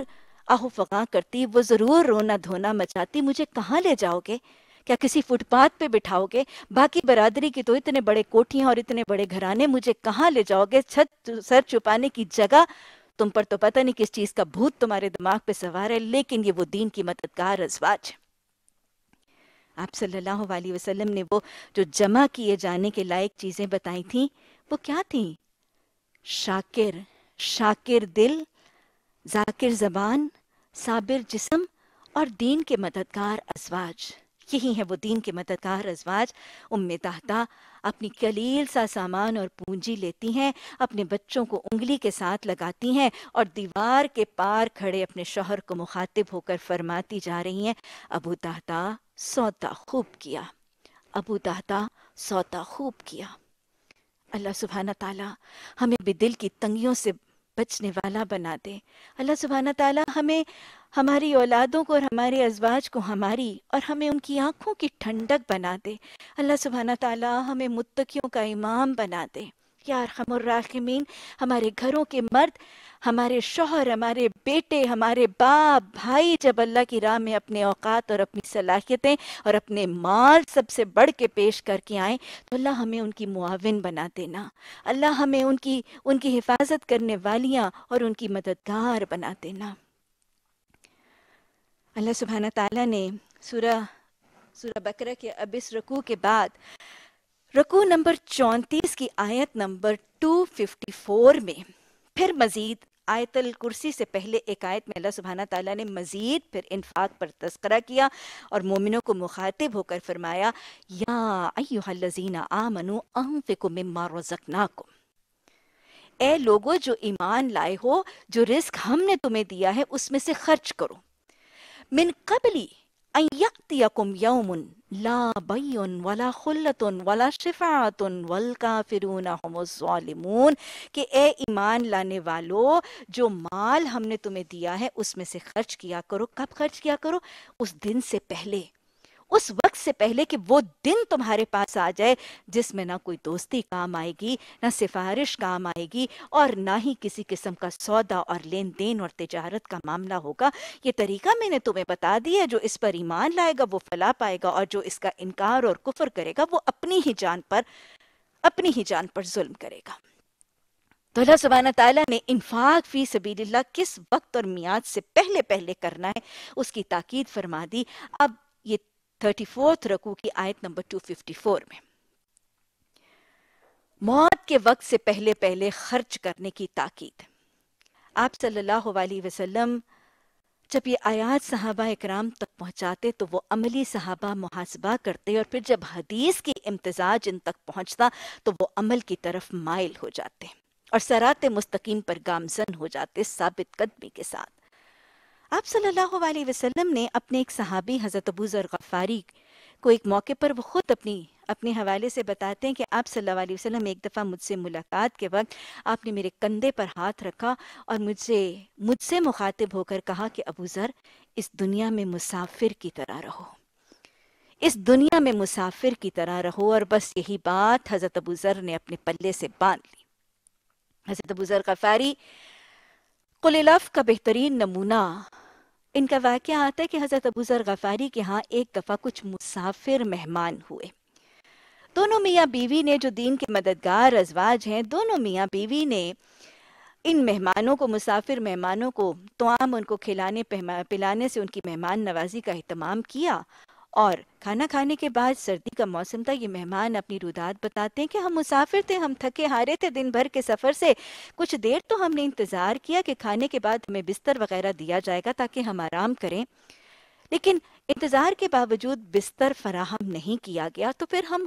آہو فغاں کرتی، وہ ضرور رونا دھونا مچاتی، مجھے کہاں لے جاؤ گے؟ کیا کسی فٹ پاتھ پہ بٹھاؤ گے؟ باقی برادری کی تو اتنے بڑے کوٹھیاں اور اتنے بڑے گھرانے، مجھے کہاں لے جاؤ گے؟ چھت سر چھپانے کی جگہ تم پر تو پتہ نہیں کس چیز کا بھوت تمہارے دماغ پہ سوار ہے، لیکن یہ وہ دین کی مددگار ازواج ہے۔ آپ صلی اللہ علیہ وسلم نے وہ جو جمع کیے جانے کے لائق چیزیں بتائی تھیں، وہ کیا تھیں؟ شاکر دل، ذاکر زبان، صابر جسم اور دین کے مددگار ازواج۔ یہی ہیں وہ دین کے مددگار ازواج۔ ام طہطہ اپنی قلیل سا سامان اور پونجی لیتی ہیں، اپنے بچوں کو انگلی کے ساتھ لگاتی ہیں اور دیوار کے پار کھڑے اپنے شوہر کو مخاطب ہو کر فرماتی جا رہی ہیں، ابو طہطہ سودا خوب کیا، ابو طہطہ سودا خوب کیا۔ اللہ سبحانہ تعالیٰ ہمیں بھی دل کی تنگیوں سے بچنے والا بنا دے۔ اللہ سبحانہ تعالیٰ ہمیں، ہماری اولادوں کو اور ہمارے ازواج کو ہماری اور ہمیں ان کی آنکھوں کی ٹھنڈک بنا دے۔ اللہ سبحانہ تعالیٰ ہمیں متقیوں کا امام بنا دے۔ یا ارحم الراحمین، ہمارے گھروں کے مرد، ہمارے شوہر، ہمارے بیٹے، ہمارے باپ بھائی جب اللہ کی راہ میں اپنے اوقات اور اپنی صلاحیتیں اور اپنے مال سب سے بڑھ کے پیش کر کے آئیں تو اللہ ہمیں ان کی معاون بنا دینا، اللہ ہمیں ان کی حفاظت کرنے والیاں اور ان کی مددگار بنا دینا۔ اللہ سبحانہ تعالیٰ نے سورہ بقرہ کے اب اس رکوع کے بعد رکوع نمبر 34 کی آیت نمبر 254 میں پھر مزید آیت الکرسی سے پہلے ایک آیت میں اللہ سبحانہ تعالیٰ نے مزید پھر انفاق پر تذکرہ کیا اور مومنوں کو مخاطب ہو کر فرمایا، یا ایھا الذین آمنوا انفقوا مما رزقناکم، اے لوگو جو ایمان لائے ہو، جو رزق ہم نے تمہیں دیا ہے اس میں سے خرچ کرو، من قبل ان یأتیکم یوم لا بیع ولا خلۃ ولا شفاعۃ والکافرون هم الظالمون، کہ اے ایمان لانے والو، جو مال ہم نے تمہیں دیا ہے اس میں سے خرچ کیا کرو۔ کب خرچ کیا کرو؟ اس دن سے پہلے، اس وقت سے پہلے کہ وہ دن تمہارے پاس آ جائے جس میں نہ کوئی دوستی کام آئے گی، نہ سفارش کام آئے گی، اور نہ ہی کسی قسم کا سودا اور لین دین اور تجارت کا معاملہ ہوگا۔ یہ طریقہ میں نے تمہیں بتا دیا، جو اس پر ایمان لائے گا وہ فلاح پائے گا، اور جو اس کا انکار اور کفر کرے گا وہ اپنی ہی جان پر ظلم کرے گا۔ تو اللہ سبحانہ تعالیٰ نے انفاق فی سبیل اللہ کس وقت اور میعاد سے پہلے پہلے کرنا ہے اس کی تاکید فرما دی۔ اب یہ 34 رکوع کی آیت نمبر 254 میں موت کے وقت سے پہلے پہلے خرچ کرنے کی تاکید۔ آپ صلی اللہ علیہ وسلم جب یہ آیات صحابہ اکرام تک پہنچاتے تو وہ عملی صحابہ محاسبہ کرتے، اور پھر جب حدیث کی امتزاج ان تک پہنچتا تو وہ عمل کی طرف مائل ہو جاتے اور صراط مستقیم پر گامزن ہو جاتے ثابت قدمی کے ساتھ۔ آپ صلی اللہ علیہ وسلم نے اپنے ایک صحابی حضرت ابو ذر غفاری کو ایک موقع پر وہ خود اپنے حوالے سے بتاتے ہیں کہ آپ صلی اللہ علیہ وسلم ایک دفعہ مجھ سے ملاقات کے وقت آپ نے میرے کندھے پر ہاتھ رکھا اور مجھ سے مخاطب ہو کر کہا کہ ابو ذر، اس دنیا میں مسافر کی طرح رہو، اس دنیا میں مسافر کی طرح رہو، اور بس یہی بات حضرت ابو ذر نے اپنے پلے سے باندھ لی۔ حضرت ابو ذر غفاری قول العفو کا بہترین نمونہ ان کا واقعہ آتا ہے کہ حضرت ابو ذر غفاری کے ہاں ایک دفعہ کچھ مسافر مہمان ہوئے۔ دونوں میاں بیوی نے، جو دین کے مددگار ازواج ہیں، دونوں میاں بیوی نے ان مہمانوں کو، مسافر مہمانوں کو طعام ان کو کھلانے پلانے سے ان کی مہمان نوازی کا اہتمام کیا، اور کھانا کھانے کے بعد سردی کا موسم تھا، یہ مہمان اپنی روداد بتاتے ہیں کہ ہم مسافر تھے، ہم تھکے ہارے تھے دن بھر کے سفر سے، کچھ دیر تو ہم نے انتظار کیا کہ کھانے کے بعد ہمیں بستر وغیرہ دیا جائے گا تاکہ ہم آرام کریں، لیکن انتظار کے باوجود بستر فراہم نہیں کیا گیا، تو پھر ہم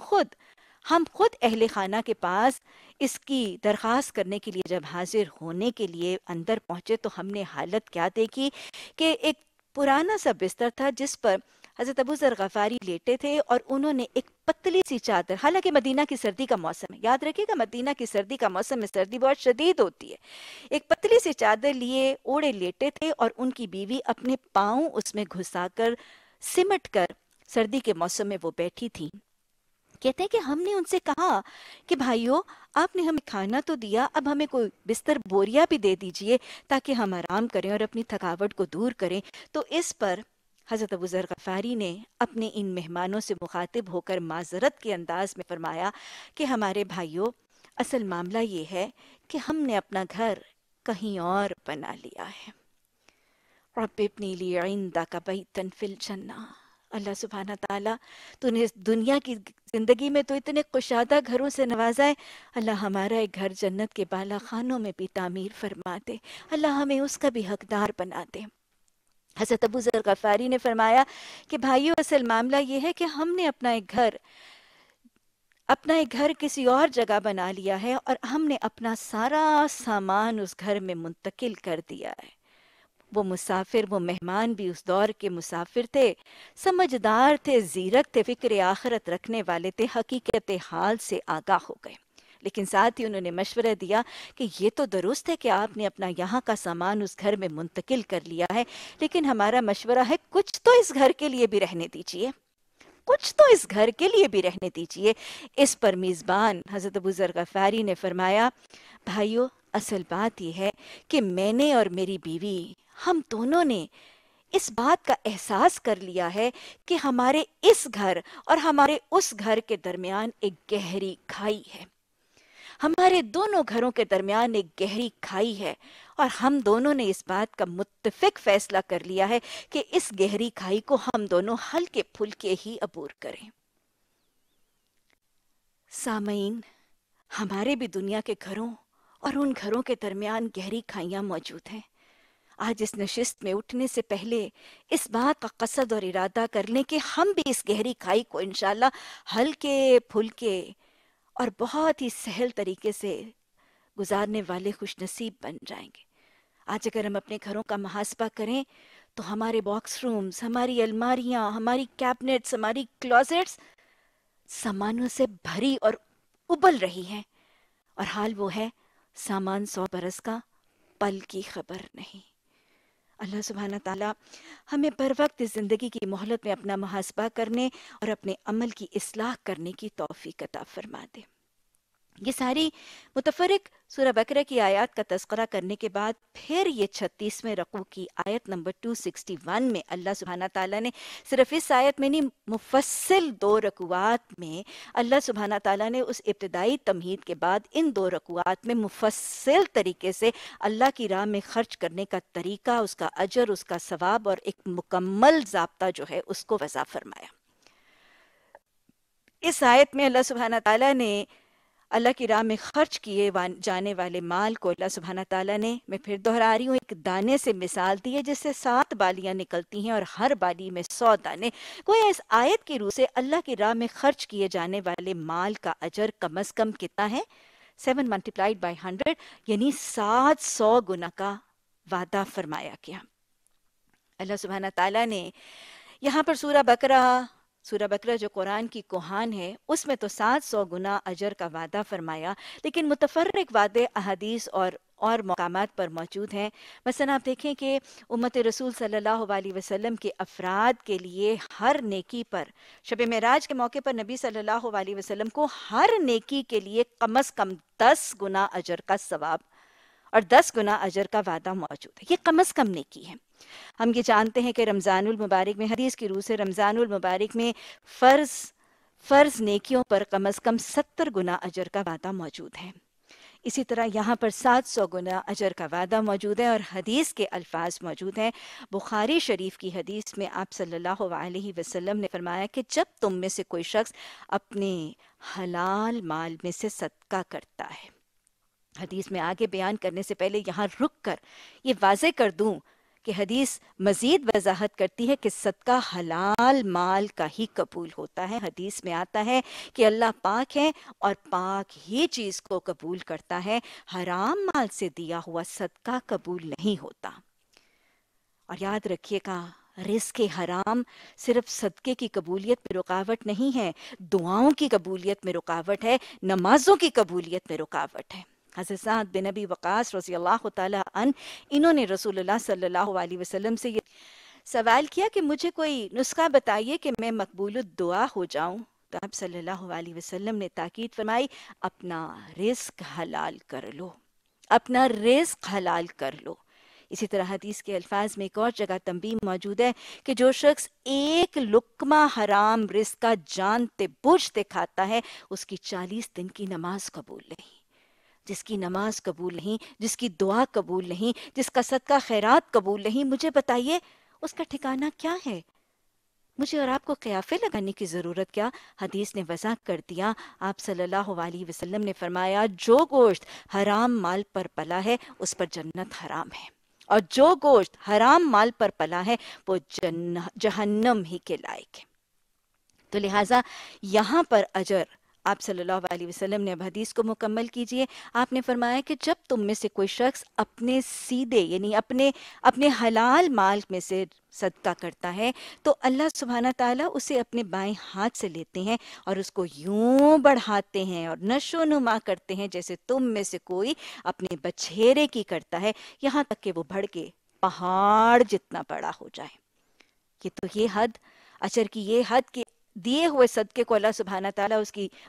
خود اہل خانہ کے پاس اس کی درخواست کرنے کے لیے جب حاضر ہونے کے لیے اندر پہنچے تو ہم نے حالت کیا دیکھی کہ ایک پرانا سا بستر تھا جس پر حضرت ابو ذر غفاری لیٹے تھے، اور انہوں نے ایک پتلی سی چادر، حالانکہ مدینہ کی سردی کا موسم ہے، یاد رکھیے گا مدینہ کی سردی کا موسم میں سردی بہت شدید ہوتی ہے، ایک پتلی سی چادر لیے اوڑے لیٹے تھے، اور ان کی بیوی اپنے پاؤں اس میں گھسا کر سمٹ کر سردی کے موسم میں وہ بیٹھی تھی۔ کہتے ہیں کہ ہم نے ان سے کہا کہ بھائیو آپ نے ہمیں کھانا تو دیا، اب ہمیں کوئی بستر بوریا بھی دے دیجئے تاکہ ہم آرام کریں اور اپنی تھکاوٹ کو دور کریں۔ تو اس پر حضرت ابو ذر غفاری نے اپنے ان مہمانوں سے مخاطب ہو کر معذرت کے انداز میں فرمایا کہ ہمارے بھائیو، اصل معاملہ یہ ہے کہ ہم نے اپنا گھر کہیں اور بنا لیا ہے۔ رب ابنی لی عندک بیتا فی الجنہ، اللہ سبحانہ تعالیٰ تو نے اس دنیا کی زندگی میں تو اتنے کشادہ گھروں سے نوازا ہے، اللہ ہمارا ایک گھر جنت کے بالا خانوں میں بھی تعمیر فرما دے، اللہ ہمیں اس کا بھی حقدار بنا دے۔ حضرت ابو ذر غفاری نے فرمایا کہ بھائیو، اصل معاملہ یہ ہے کہ ہم نے اپنا ایک گھر کسی اور جگہ بنا لیا ہے اور ہم نے اپنا سارا سامان اس گھر میں منتقل کر دیا ہے۔ وہ مہمان بھی اس دور کے مسافر تھے، سمجھدار تھے، زیرک تھے، فکر آخرت رکھنے والے تھے، حقیقت حال سے آگاہ ہو گئے۔ لیکن ساتھ ہی انہوں نے مشورہ دیا کہ یہ تو درست ہے کہ آپ نے اپنا یہاں کا سامان اس گھر میں منتقل کر لیا ہے، لیکن ہمارا مشورہ ہے کچھ تو اس گھر کے لیے بھی رہنے دیجئے، کچھ تو اس گھر کے لیے بھی رہنے دیجئے۔ اس پر میزبان حضرت ابو ذر غفاری نے فرمایا، بھائیو اصل بات یہ ہے کہ میں نے اور میری بیوی، ہم دونوں نے اس بات کا احساس کر لیا ہے کہ ہمارے اس گھر اور ہمارے اس گھر کے درمیان ایک گہری کھائی ہے، ہمارے دونوں گھروں کے درمیان ایک گہری کھائی ہے، اور ہم دونوں نے اس بات کا متفق فیصلہ کر لیا ہے کہ اس گہری کھائی کو ہم دونوں ہلکے پھلکے ہی عبور کریں۔ سامعین، ہمارے بھی دنیا کے گھروں اور ان گھروں کے درمیان گہری کھائیاں موجود ہیں۔ آج اس نشست میں اٹھنے سے پہلے اس بات کا قصد اور ارادہ کر لیں کہ ہم بھی اس گہری کھائی کو انشاءاللہ ہلکے پھلکے اور بہت ہی سہل طریقے سے گزارنے والے خوش نصیب بن جائیں گے۔ آج اگر ہم اپنے گھروں کا محاسبہ کریں تو ہمارے باکس رومز، ہماری الماریاں، ہماری کیبنٹس، ہماری کلوزٹس سامانوں سے بھری اور ابل رہی ہیں، اور حال وہ ہے سامان 100 برس کا، پل کی خبر نہیں۔ اللہ سبحانہ تعالیٰ ہمیں بر وقت اس زندگی کی مہلت میں اپنا محاسبہ کرنے اور اپنے عمل کی اصلاح کرنے کی توفیق عطا فرما دے۔ یہ ساری متفرق سورہ بقرہ کی آیات کا تذکرہ کرنے کے بعد پھر یہ 36ویں رکوع کی آیت نمبر 261 میں اللہ سبحانہ تعالیٰ نے صرف اس آیت میں نہیں، مفصل 2 رکوعات میں اللہ سبحانہ تعالیٰ نے اس ابتدائی تمہید کے بعد ان 2 رکوعات میں مفصل طریقے سے اللہ کی راہ میں خرچ کرنے کا طریقہ، اس کا اجر، اس کا ثواب اور ایک مکمل ضابطہ جو ہے اس کو وضع فرمایا۔ اس آیت میں اللہ سبحانہ تعالیٰ نے اللہ کی راہ میں خرچ کیے جانے والے مال کو اللہ سبحانہ تعالیٰ نے، میں پھر دہرا رہی ہوں، ایک دانے سے مثال دی ہے جس سے 7 بالیاں نکلتی ہیں اور ہر بالی میں 100 دانے۔ گویا اس آیت کی روح سے اللہ کی راہ میں خرچ کیے جانے والے مال کا اجر کم از کم کتنا ہے؟ 7 multiplied by 100 یعنی 700 گنا کا وعدہ فرمایا گیا۔ اللہ سبحانہ تعالیٰ نے یہاں پر سورہ بقرہ جو قرآن کی کوہان ہے اس میں تو 700 گنا اجر کا وعدہ فرمایا، لیکن متفرق وعدے احادیث اور مقامات پر موجود ہیں۔ مثلا آپ دیکھیں کہ امت رسول صلی اللہ علیہ وسلم کے افراد کے لیے ہر نیکی پر، شب معراج کے موقع پر نبی صلی اللہ علیہ وسلم کو ہر نیکی کے لیے کم از کم 10 گنا اجر کا ثواب اور 10 گنا اجر کا وعدہ موجود ہے۔ یہ کم از کم نیکی ہے۔ ہم یہ جانتے ہیں کہ رمضان المبارک میں، حدیث کی روح سے رمضان المبارک میں فرض نیکیوں پر کم از کم 70 گنا اجر کا وعدہ موجود ہے۔ اسی طرح یہاں پر 700 گنا اجر کا وعدہ موجود ہے اور حدیث کے الفاظ موجود ہیں۔ بخاری شریف کی حدیث میں آپ صلی اللہ علیہ وسلم نے فرمایا کہ جب تم میں سے کوئی شخص اپنے حلال مال میں سے صدقہ کرتا ہے، حدیث میں آگے بیان کرنے سے پہلے یہاں رک کر یہ واضح کر دوں کہ حدیث مزید وضاحت کرتی ہے کہ صدقہ حلال مال کا ہی قبول ہوتا ہے۔ حدیث میں آتا ہے کہ اللہ پاک ہے اور پاک ہی چیز کو قبول کرتا ہے، حرام مال سے دیا ہوا صدقہ قبول نہیں ہوتا۔ اور یاد رکھیے گا، رزق حرام صرف صدقے کی قبولیت میں رکاوٹ نہیں ہے، دعاؤں کی قبولیت میں رکاوٹ ہے، نمازوں کی قبولیت میں رکاوٹ ہے۔ حضرت سعد بن ابی وقاص رضی اللہ تعالی عنہ، انہوں نے رسول اللہ صلی اللہ علیہ وسلم سے یہ سوال کیا کہ مجھے کوئی نسخہ بتائیے کہ میں مقبول الدعا ہو جاؤں۔ تو آپ صلی اللہ علیہ وسلم نے تاکید فرمائی اپنا رزق حلال کر لو، اپنا رزق حلال کر لو۔ اسی طرح حدیث کے الفاظ میں ایک اور جگہ تنبیہ موجود ہے کہ جو شخص ایک لقمہ حرام رزق کا جانتے بوجھتے کھاتا ہے اس کی 40 دن کی نماز قبول نہیں۔ جس کی نماز قبول نہیں، جس کی دعا قبول نہیں، جس کا صدقہ خیرات قبول نہیں، مجھے بتائیے اس کا ٹھکانہ کیا ہے؟ مجھے اور آپ کو قیافے لگانے کی ضرورت کیا؟ حدیث نے وضاح کر دیا، آپ صلی اللہ علیہ وسلم نے فرمایا جو گوشت حرام مال پر پلا ہے اس پر جنت حرام ہے، اور جو گوشت حرام مال پر پلا ہے وہ جہنم ہی کے لائق ہے۔ تو لہٰذا یہاں پر اجر آپ صلی اللہ علیہ وسلم نے اب حدیث کو مکمل کیجئے، آپ نے فرمایا کہ جب تم میں سے کوئی شخص اپنے سیدھے یعنی اپنے حلال مال میں سے صدقہ کرتا ہے تو اللہ سبحانہ تعالیٰ اسے اپنے بائیں ہاتھ سے لیتے ہیں اور اس کو یوں بڑھاتے ہیں اور نشو نما کرتے ہیں جیسے تم میں سے کوئی اپنے بچھیرے کی کرتا ہے، یہاں تک کہ وہ بڑھ کے پہاڑ جتنا بڑا ہو جائے۔ یہ حد اجر کی یہ حد کہ دیے ہوئے صدقے کو اللہ سبحانہ تعالیٰ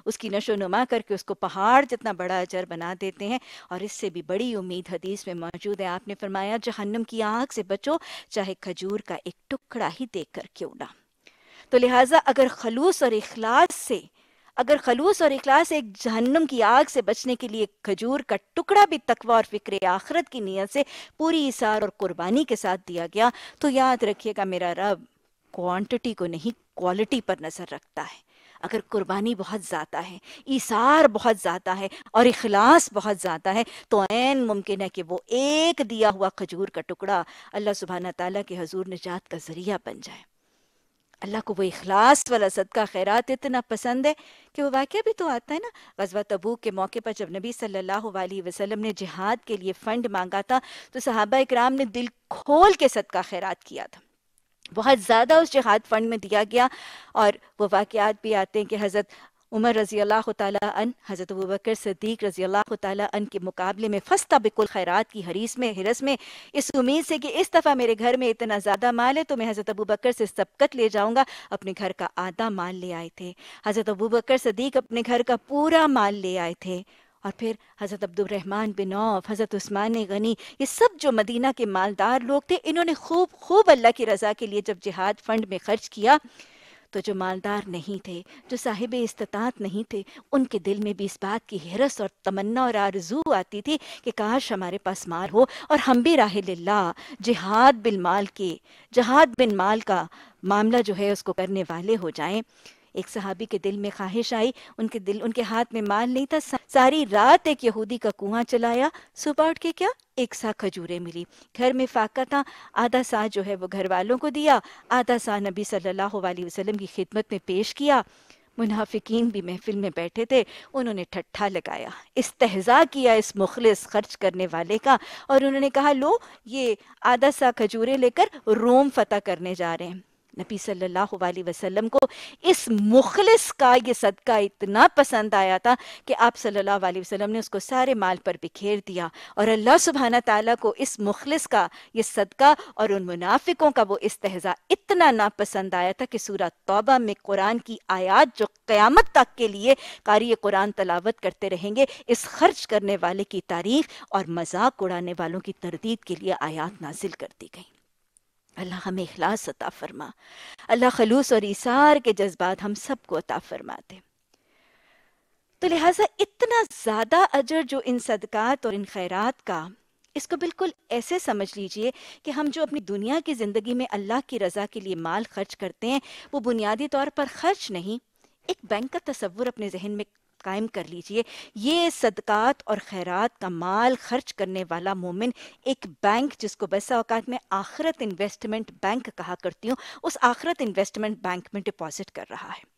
اس کی نشو نما کر کے اس کو پہاڑ جتنا بڑا اجر بنا دیتے ہیں، اور اس سے بھی بڑی امید حدیث میں موجود ہے۔ آپ نے فرمایا جہنم کی آگ سے بچو چاہے کھجور کا ایک ٹکڑا ہی دیکھ کر کیوں نہ۔ تو لہٰذا اگر خلوص اور اخلاص ایک جہنم کی آگ سے بچنے کے لیے کھجور کا ٹکڑا بھی تقوی اور فکر آخرت کی نیت سے پوری ایثار اور قربانی کے ساتھ دیا گیا تو یاد رکھیے گا میرا رب کوانٹٹی کو نہیں کوالٹی پر نظر رکھتا ہے۔ اگر قربانی بہت زیادہ ہے، ایثار بہت زیادہ ہے اور اخلاص بہت زیادہ ہے تو عین ممکن ہے کہ وہ ایک دیا ہوا کھجور کا ٹکڑا اللہ سبحانہ تعالیٰ کے حضور نجات کا ذریعہ بن جائے۔ اللہ کو وہ اخلاص والا صدقہ خیرات اتنا پسند ہے کہ وہ واقعہ بھی تو آتا ہے نا، غزوہ تبوک کے موقع پر جب نبی صلی اللہ علیہ وسلم نے جہاد کے لیے فنڈ مانگا تھا تو صحابہ اکرام نے دل کھول کے صدقہ خیرات کیا تھا، بہت زیادہ اس جہاد فنڈ میں دیا گیا۔ اور وہ واقعات بھی آتے ہیں کہ حضرت عمر رضی اللہ تعالیٰ عنہ حضرت ابوبکر صدیق رضی اللہ تعالیٰ عنہ کے مقابلے میں فاستبقوا الخیرات کی حرص میں اس امید سے کہ اس دفعہ میرے گھر میں اتنا زیادہ مال ہے تو میں حضرت ابوبکر سے سبقت لے جاؤں گا، اپنے گھر کا آدھا مال لے آئے تھے۔ حضرت ابوبکر صدیق اپنے گھر کا پورا مال لے آئے تھے، اور پھر حضرت عبد الرحمن بن عوف، حضرت عثمان غنی، یہ سب جو مدینہ کے مالدار لوگ تھے، انہوں نے خوب اللہ کی رضا کے لیے جب جہاد فنڈ میں خرچ کیا تو جو مالدار نہیں تھے، جو صاحب استطاعت نہیں تھے، ان کے دل میں بھی اس بات کی حرص اور تمنا اور آرزو آتی تھی کہ کاش ہمارے پاس مال ہو اور ہم بھی راہ اللہ جہاد بن مال کا معاملہ جو ہے اس کو کرنے والے ہو جائیں۔ ایک صحابی کے دل میں خواہش آئی، ان کے ہاتھ میں مال نہیں تھا، ساری رات ایک یہودی کا کنواں چلایا، صبح اٹھ کے کیا ایک سا کھجوریں ملی، گھر میں فاقہ تھا، آدھا سا جو ہے وہ گھر والوں کو دیا، آدھا سا نبی صلی اللہ علیہ وسلم کی خدمت میں پیش کیا۔ منافقین بھی محفل میں بیٹھے تھے، انہوں نے ٹھٹھا لگایا، استہزاء کیا اس مخلص خرچ کرنے والے کا، اور انہوں نے کہا لو یہ آدھا سا کھجوریں لے کر روم فتح کرنے جا رہے ہیں۔ نبی صلی اللہ علیہ وسلم کو اس مخلص کا یہ صدقہ اتنا پسند آیا تھا کہ آپ صلی اللہ علیہ وسلم نے اس کو سارے مال پر بکھیر دیا، اور اللہ سبحانہ تعالیٰ کو اس مخلص کا یہ صدقہ اور ان منافقوں کا وہ استہزاء اتنا ناپسند آیا تھا کہ سورہ توبہ میں قرآن کی آیات جو قیامت تک کے لیے قاری قرآن تلاوت کرتے رہیں گے، اس خرچ کرنے والے کی تعریف اور مذاق اڑانے والوں کی تردید کے لیے آیات نازل کر دی گئیں۔ اللہ ہمیں اخلاص عطا فرما، اللہ خلوص اور ایثار کے جذبات ہم سب کو عطا فرما دے۔ تو لہٰذا اتنا زیادہ اجر جو ان صدقات اور ان خیرات کا، اس کو بالکل ایسے سمجھ لیجئے کہ ہم جو اپنی دنیا کی زندگی میں اللہ کی رضا کے لیے مال خرچ کرتے ہیں وہ بنیادی طور پر خرچ نہیں، ایک بینک کا تصور اپنے ذہن میں قائم کر لیجئے۔ یہ صدقات اور خیرات کا مال خرچ کرنے والا مومن ایک بینک، جس کو بسا اوقات میں آخرت انویسٹمنٹ بینک کہا کرتی ہوں، اس آخرت انویسٹمنٹ بینک میں ڈپازٹ کر رہا ہے۔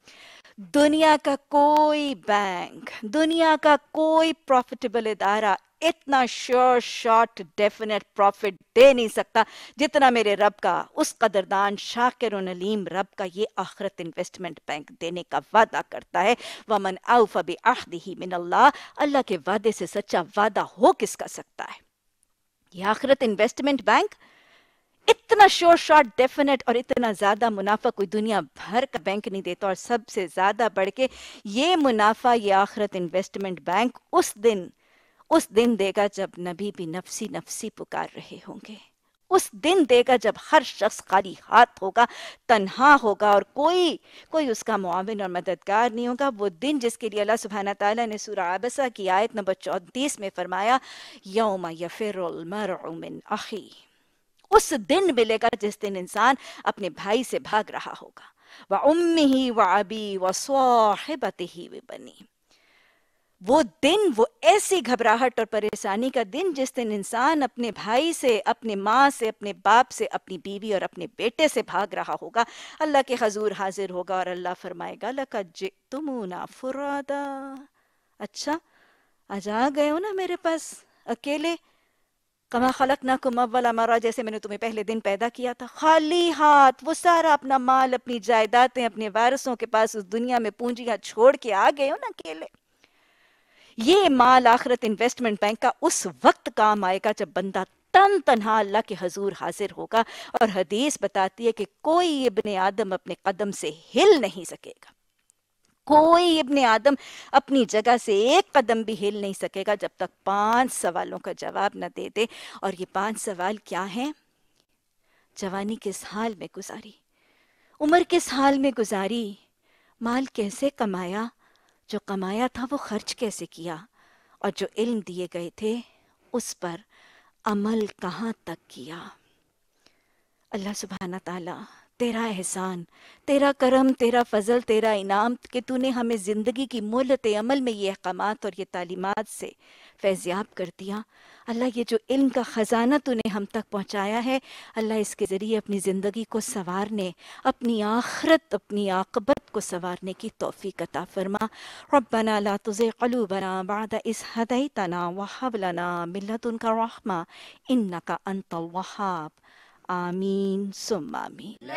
دنیا کا کوئی بینک، دنیا کا کوئی پروفیٹیبل ادارہ اتنا شور شارٹ ڈیفینٹ پروفٹ دے نہیں سکتا جتنا میرے رب کا، اس قدردان شاکر و علیم رب کا یہ آخرت انویسٹمنٹ بینک دینے کا وعدہ کرتا ہے۔ وَمَنْ أَوْفَ بِعَهْدِهِ مِنَ اللَّهِ، اللہ کے وعدے سے سچا وعدہ ہو کس کا سکتا ہے؟ یہ آخرت انویسٹمنٹ بینک اتنا شور شارٹ ڈیفینیٹ اور اتنا زیادہ منافع کوئی دنیا بھر کا بینک نہیں دیتا، اور سب سے زیادہ بڑھ کے یہ منافع یہ آخرت انویسٹمنٹ بینک اس دن دے گا جب نبی بھی نفسی نفسی پکار رہے ہوں گے، اس دن دے گا جب ہر شخص خالی ہاتھ ہوگا، تنہا ہوگا، اور کوئی اس کا معاون اور مددگار نہیں ہوگا۔ وہ دن جس کے لیے اللہ سبحانہ تعالیٰ نے سورہ عبسہ کی آیت نمبر 34 میں فرمایا یوم یفر المرء من اخی، اس دن ملے گا جس دن انسان اپنے بھائی سے بھاگ رہا ہوگا، وَأُمِّهِ وَأَبِي وَصَاحِبَتِهِ وَبَنِيهِ، وہ دن، وہ ایسی گھبراہٹ اور پریشانی کا دن جس دن انسان اپنے بھائی سے، اپنے ماں سے، اپنے باپ سے، اپنی بیوی اور اپنے بیٹے سے بھاگ رہا ہوگا، اللہ کے حضور حاضر ہوگا اور اللہ فرمائے گا لَقَدْ جِئْتُمُونَا فُرَادًا، اچھا آج آ گئے ہو نا میرے پاس اکیلے، کما خلقناکم اول مرہ، جیسے میں نے تمہیں پہلے دن پیدا کیا تھا، خالی ہاتھ، وہ سارا اپنا مال، اپنی جائیدادیں اپنے وارثوں کے پاس اس دنیا میں پونجیاں چھوڑ کے آ گئے ہو نا اکیلے۔ یہ مال آخرت انویسٹمنٹ بینک کا اس وقت کام آئے گا جب بندہ تنہا اللہ کے حضور حاضر ہوگا، اور حدیث بتاتی ہے کہ کوئی ابن آدم اپنے قدم سے ہل نہیں سکے گا، کوئی ابن آدم اپنی جگہ سے ایک قدم بھی ہل نہیں سکے گا جب تک 5 سوالوں کا جواب نہ دے دے۔ اور یہ 5 سوال کیا ہیں؟ جوانی کس حال میں گزاری، عمر کس حال میں گزاری، مال کیسے کمایا، جو کمایا تھا وہ خرچ کیسے کیا، اور جو علم دیے گئے تھے اس پر عمل کہاں تک کیا۔ اللہ سبحانہ تعالیٰ تیرا احسان، تیرا کرم، تیرا فضل، تیرا انعام کہ تو نے ہمیں زندگی کی مہلت عمل میں یہ احکامات اور یہ تعلیمات سے فیضیاب کر دیا۔ اللہ یہ جو علم کا خزانہ تو نے ہم تک پہنچایا ہے، اللہ اس کے ذریعے اپنی زندگی کو سنوارنے، اپنی آخرت، اپنی عاقبت کو سنوارنے کی توفیق عطا فرما۔ ربنا لا تزغ قلوبنا بعد إذ هديتنا وهب لنا من لدنك رحمة إنك أنت الوهاب، آمین ثم آمین۔